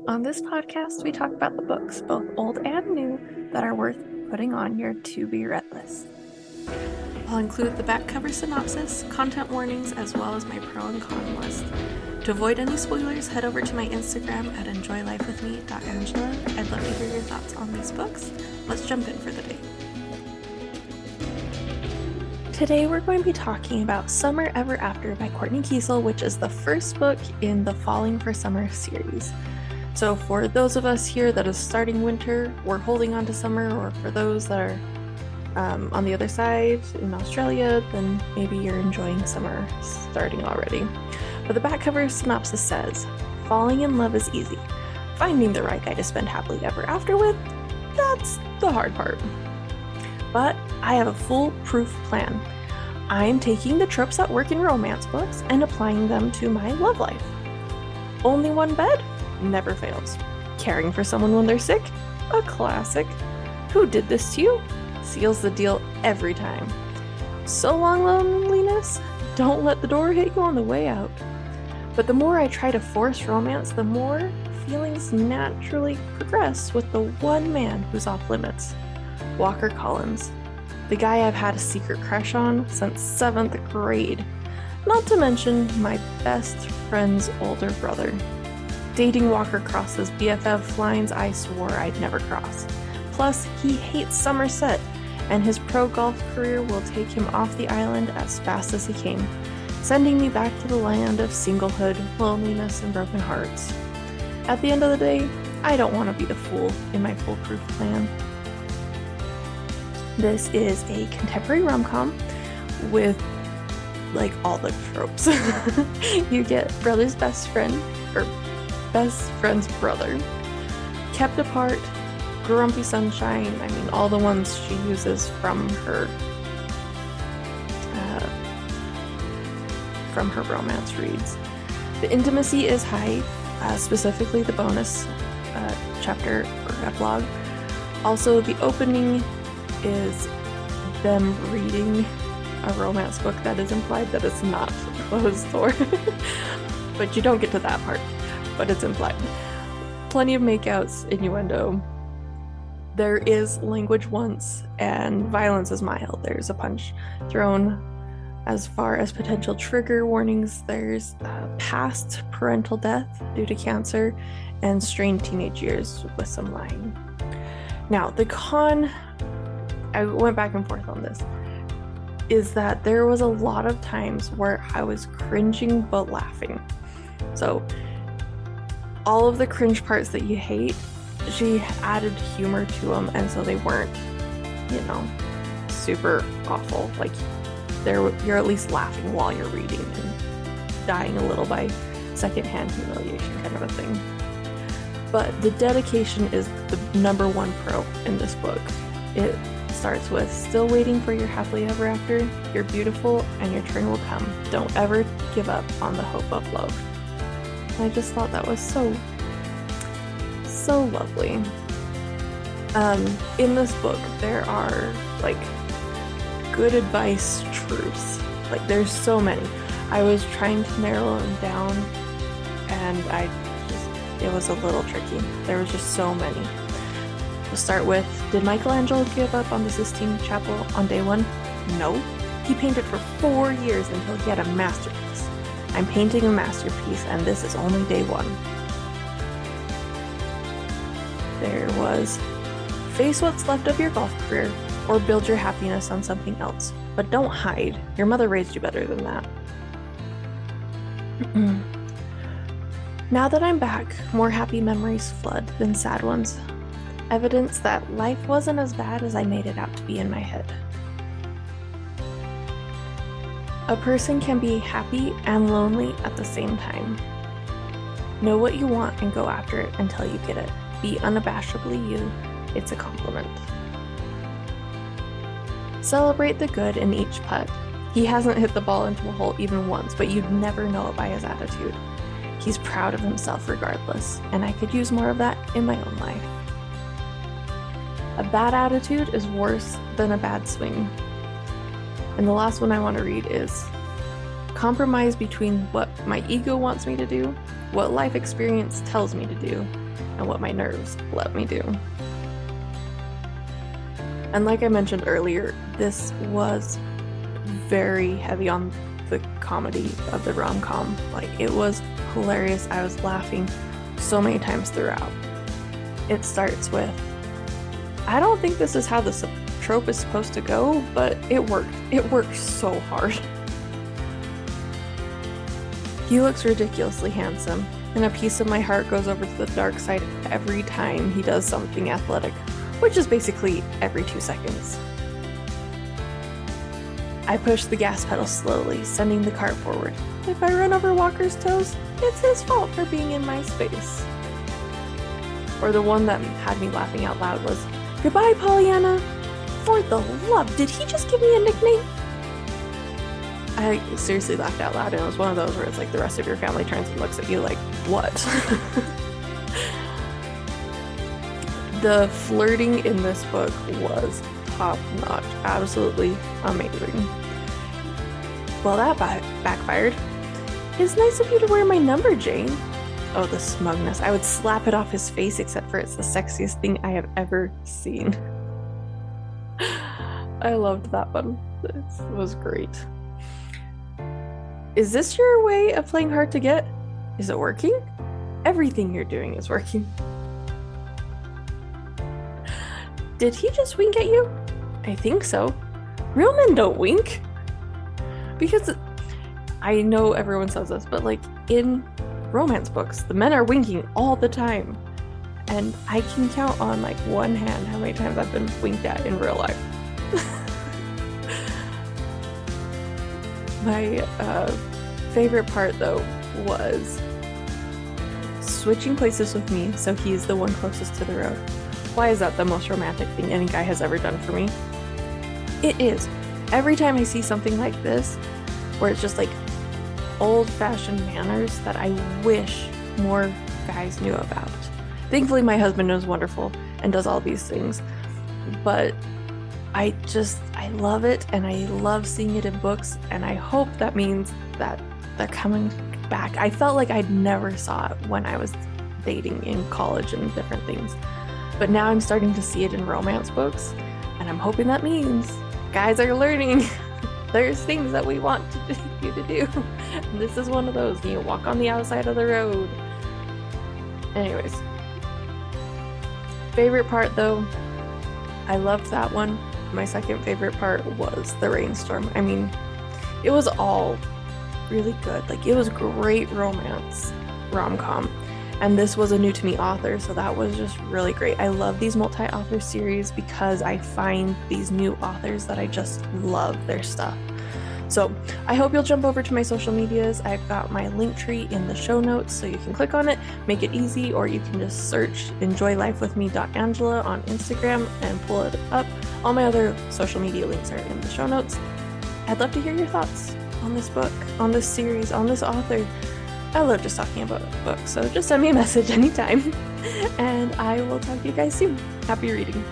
On this podcast, we talk about the books, both old and new, that are worth putting on your to-be-read list. I'll include the back cover synopsis, content warnings, as well as my pro and con list. To avoid any spoilers, head over to my Instagram at enjoylifewithme.angela. I'd love to hear your thoughts on these books. Let's jump in for the day. Today we're going to be talking about Summer Ever After by Kortney Keisel, which is the first book in the Falling for Summer series. So for those of us here that is starting winter, we're holding on to summer, or for those that are on the other side in Australia, then maybe you're enjoying summer starting already. But the back cover synopsis says, falling in love is easy. Finding the right guy to spend happily ever after with, that's the hard part. But I have a foolproof plan. I'm taking the tropes that work in romance books and applying them to my love life. Only one bed? Never fails. Caring for someone when they're sick? A classic. Who did this to you? Seals the deal every time. So long, loneliness? Don't let the door hit you on the way out. But the more I try to force romance, the more feelings naturally progress with the one man who's off limits. Walker Collins. The guy I've had a secret crush on since 7th grade. Not to mention my best friend's older brother. Dating Walker crosses BFF lines I swore I'd never cross. Plus, he hates Somerset, and his pro golf career will take him off the island as fast as he came, sending me back to the land of singlehood, loneliness, and broken hearts. At the end of the day, I don't want to be the fool in my foolproof plan. This is a contemporary rom-com with, like, all the tropes. You get brother's best friend, or best friend's brother, kept apart, grumpy sunshine, all the ones she uses from her romance reads. The intimacy is high, specifically the bonus chapter or epilogue. Also, the opening is them reading a romance book that is implied that it's not a closed door. But you don't get to that part, but it's implied. Plenty of makeouts, innuendo. There is language once, and violence is mild. There's a punch thrown. As far as potential trigger warnings, there's past parental death due to cancer and strained teenage years with some lying. Now, the con, I went back and forth on this, is that there was a lot of times where I was cringing but laughing. So all of the cringe parts that you hate, she added humor to them, and so they weren't, super awful. Like, you're at least laughing while you're reading and dying a little by secondhand humiliation kind of a thing. But the dedication is the number one pro in this book. It starts with, still waiting for your happily ever after, you're beautiful and your turn will come. Don't ever give up on the hope of love. And I just thought that was so lovely. In this book, there are, good advice truths. There's so many. I was trying to narrow them down, and it was a little tricky. There was just so many. To start with, did Michelangelo give up on the Sistine Chapel on day one? No. He painted for 4 years until he had a masterpiece. I'm painting a masterpiece, and this is only day one. There was, face what's left of your golf career, or build your happiness on something else. But don't hide. Your mother raised you better than that. Now that I'm back, more happy memories flood than sad ones. Evidence that life wasn't as bad as I made it out to be in my head. A person can be happy and lonely at the same time. Know what you want and go after it until you get it. Be unabashedly you. It's a compliment. Celebrate the good in each putt. He hasn't hit the ball into a hole even once, but you'd never know it by his attitude. He's proud of himself regardless, and I could use more of that in my own life. A bad attitude is worse than a bad swing. And the last one I want to read is, compromise between what my ego wants me to do, what life experience tells me to do, and what my nerves let me do. And like I mentioned earlier, this was very heavy on the comedy of the rom-com. Like, it was hilarious. I was laughing so many times throughout. It starts with, I don't think this is how the trope is supposed to go, but it worked. It worked so hard. He looks ridiculously handsome, and a piece of my heart goes over to the dark side every time he does something athletic, which is basically every 2 seconds. I push the gas pedal slowly, sending the car forward. If I run over Walker's toes, it's his fault for being in my space. Or the one that had me laughing out loud was, "Goodbye, Pollyanna. For the love, did he just give me a nickname?" I seriously laughed out loud, and it was one of those where it's like the rest of your family turns and looks at you like, what? The flirting in this book was top notch, absolutely amazing. Well, that backfired. It's nice of you to wear my number, Jane. Oh, the smugness. I would slap it off his face, except for it's the sexiest thing I have ever seen. I loved that one. It was great. Is this your way of playing hard to get? Is it working? Everything you're doing is working. Did he just wink at you? I think so. Real men don't wink. Because I know everyone says this, but like in romance books, the men are winking all the time. And I can count on like one hand how many times I've been winked at in real life. My favorite part though was switching places with me so he's the one closest to the road. Why is that the most romantic thing any guy has ever done for me? It is. Every time I see something like this, where it's just like old-fashioned manners that I wish more guys knew about. Thankfully, my husband is wonderful and does all these things, but I love it, and I love seeing it in books, and I hope that means that they're coming back. I felt like I'd never saw it when I was dating in college and different things. But now I'm starting to see it in romance books, and I'm hoping that means guys are learning there's things that we want you to do. And this is one of those. You walk on the outside of the road. Anyways. Favorite part though, I loved that one. My second favorite part was the rainstorm. I mean, it was all really good. Like, it was great romance rom-com. And this was a new to me author, so that was just really great. I love these multi-author series because I find these new authors that I just love their stuff. So I hope you'll jump over to my social medias. I've got my link tree in the show notes, so you can click on it, make it easy, or you can just search enjoylifewithme.angela on Instagram and pull it up. All my other social media links are in the show notes. I'd love to hear your thoughts on this book, on this series, on this author. I love just talking about books, so just send me a message anytime, and I will talk to you guys soon. Happy reading.